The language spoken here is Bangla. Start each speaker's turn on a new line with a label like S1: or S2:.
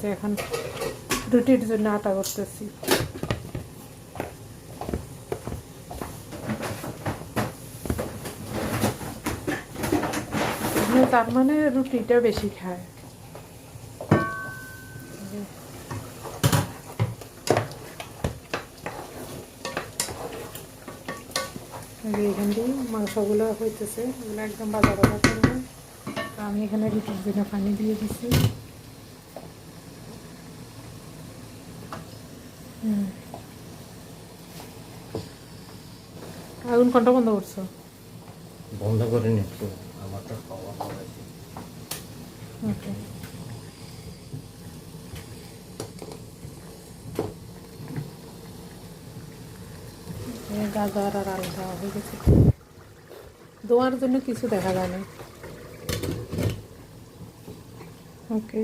S1: যে এখন রুটির জন্য আটা করতেছি। তার মানে রুটিটা বেশি খায়। এখান দিয়ে মাংসগুলো হইতেছে, ওগুলো একদম বাজা বাজা করবো। তো আমি এখানে রুটির জন্য পানি দিয়ে দিছি। আগুন কোনটা বন্ধ করছো?
S2: বন্ধ করে নিচ্ছ আমার তো খাওয়া হয়েছে।
S1: ওকে, গাজর আর আলু দেওয়া হয়ে গেছে। দোয়ার জন্য কিছু দেখা যায় না। ওকে।